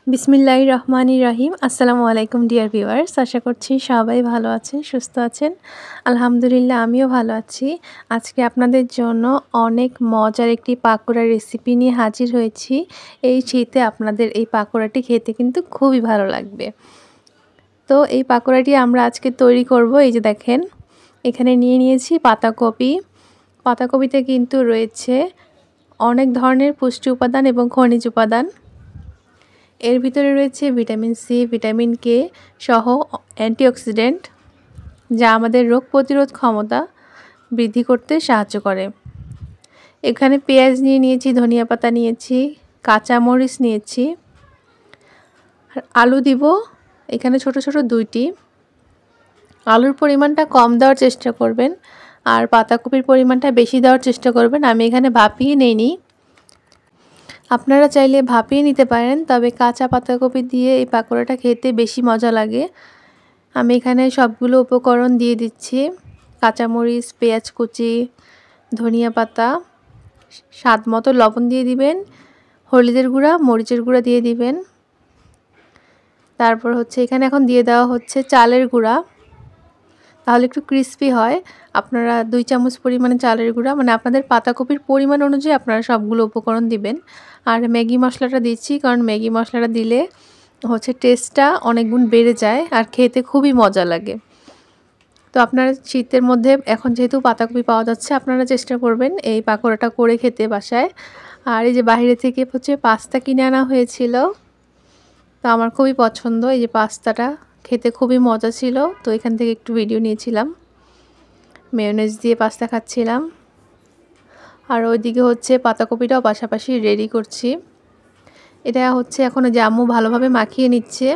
বিসমিল্লাহির রহমানির রহিম। আসসালামু আলাইকুম ডিয়ার ভিউয়ার্স, আশা করছি সবাই ভালো আছেন, সুস্থ আছেন। আলহামদুলিল্লাহ আমিও ভালো আছি। আজকে আপনাদের জন্য অনেক মজার একটি পাকোড়ার রেসিপি নিয়ে হাজির হয়েছি। এই শীতে আপনাদের এই পাকোড়াটি খেতে কিন্তু খুবই ভালো লাগবে। তো এই পাকোড়াটি আমরা আজকে তৈরি করব। এই যে দেখেন, এখানে নিয়ে নিয়েছি পাতাকপি। পাতাকপিতে কিন্তু রয়েছে অনেক ধরনের পুষ্টি উপাদান এবং খনিজ উপাদান। এর ভিতরে রয়েছে ভিটামিন সি, ভিটামিন কে সহ অ্যান্টিঅক্সিডেন্ট, যা আমাদের রোগ প্রতিরোধ ক্ষমতা বৃদ্ধি করতে সাহায্য করে। এখানে পেঁয়াজ নিয়েছি, ধনিয়া পাতা নিয়েছি, কাঁচামরিচ নিয়েছি, আর আলু দিব এখানে ছোট ছোট 2টি। আলুর পরিমাণটা কম দেওয়ার চেষ্টা করবেন, আর পাতাকপির পরিমাণটা বেশি দেওয়ার চেষ্টা করবেন। আমি এখানে ভাপিয়ে নেইনি, আপনারা চাইলে ভাপিয়ে নিতে পারেন, তবে কাঁচা পাতাকপি দিয়ে এই পাকোড়াটা খেতে বেশি মজা লাগে। আমি এখানে সবগুলো উপকরণ দিয়ে দিচ্ছি: কাঁচামরিচ, পেঁয়াজ কুচি, ধনিয়া পাতা, স্বাদ মতো লবণ দিয়ে দিবেন, হলুদের গুঁড়া, মরিচের গুঁড়া দিয়ে দিবেন। তারপর এখানে এখন দিয়ে দেওয়া হচ্ছে চালের গুঁড়া, তাহলে একটু ক্রিস্পি হয়। আপনারা 2 চামচ পরিমাণে চালের গুঁড়া, মানে আপনাদের পাতাকপির পরিমাণ অনুযায়ী আপনারা সবগুলো উপকরণ দিবেন। আর ম্যাগি মশলাটা দিচ্ছি, কারণ ম্যাগি মশলাটা দিলে টেস্টটা অনেক গুণ বেড়ে যায় আর খেতে খুবই মজা লাগে। তো আপনারা শীতের মধ্যে এখন যেহেতু পাতাকপি পাওয়া যাচ্ছে, আপনারা চেষ্টা করবেন এই পাকোড়াটা করে খেতে বাসায়। আর এই যে বাইরে থেকে পাস্তা কিনে আনা হয়েছিল, তো আমার খুবই পছন্দ। এই যে পাস্তাটা খেতে খুবই মজা ছিল, তো এখান থেকে একটু ভিডিও নিয়েছিলাম। মেয়োনেজ দিয়ে পাস্তা খাচ্ছিলাম, আর ওইদিকে পাতাকপিটাও পাশাপাশি রেডি করছি। এটা এখন যে আম্মু ভালোভাবে মাখিয়ে নিচ্ছে।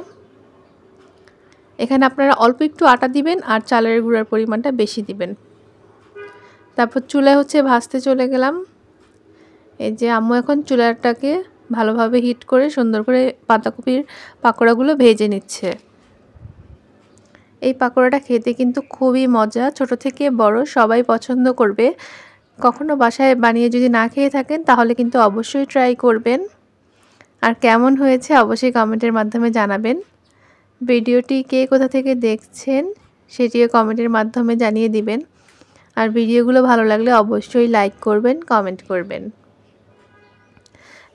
এখানে আপনারা অল্প একটু আটা দিবেন আর চালের গুঁড়ার পরিমাণটা বেশি দিবেন। তারপর চুলায় ভাজতে চলে গেলাম। এই যে আম্মু এখন চুলাটাকে ভালোভাবে হিট করে সুন্দর করে পাতাকপির পাকোড়াগুলো ভেজে নিচ্ছে। এই পাকোড়াটা খেতে কিন্তু খুবই মজা, ছোট থেকে বড় সবাই পছন্দ করবে। কখনো বাসায় বানিয়ে যদি না খেয়ে থাকেন, তাহলে কিন্তু অবশ্যই ট্রাই করবেন। আর কেমন হয়েছে অবশ্যই কমেন্টের মাধ্যমে জানাবেন। ভিডিওটি কে কোথা থেকে দেখছেন সেটিও কমেন্টের মাধ্যমে জানিয়ে দিবেন। আর ভিডিওগুলো ভালো লাগলে অবশ্যই লাইক করবেন, কমেন্ট করবেন।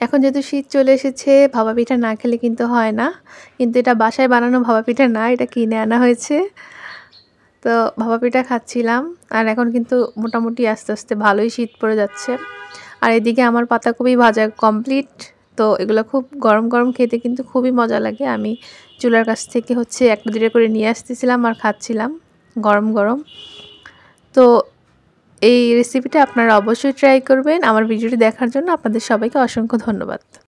এখন যেহেতু শীত চলে এসেছে, ভাপা পিঠা না খেলে কিন্তু হয় না। কিন্তু এটা বাসায় বানানো ভাপা পিঠা না, এটা কিনে আনা হয়েছে। তো ভাপা পিঠা খাচ্ছিলাম, আর এখন কিন্তু মোটামুটি আস্তে আস্তে ভালোই শীত পড়ে যাচ্ছে। আর এদিকে আমার পাতাকপি ভাজা কমপ্লিট। তো এগুলো খুব গরম গরম খেতে কিন্তু খুবই মজা লাগে। আমি চুলার কাছ থেকে 1-2 করে নিয়ে আসতেছিলাম আর খাচ্ছিলাম গরম গরম। তো এই রেসিপিটা আপনারা অবশ্যই ট্রাই করবেন। আমার ভিডিওটি দেখার জন্য আপনাদের সবাইকে অসংখ্য ধন্যবাদ।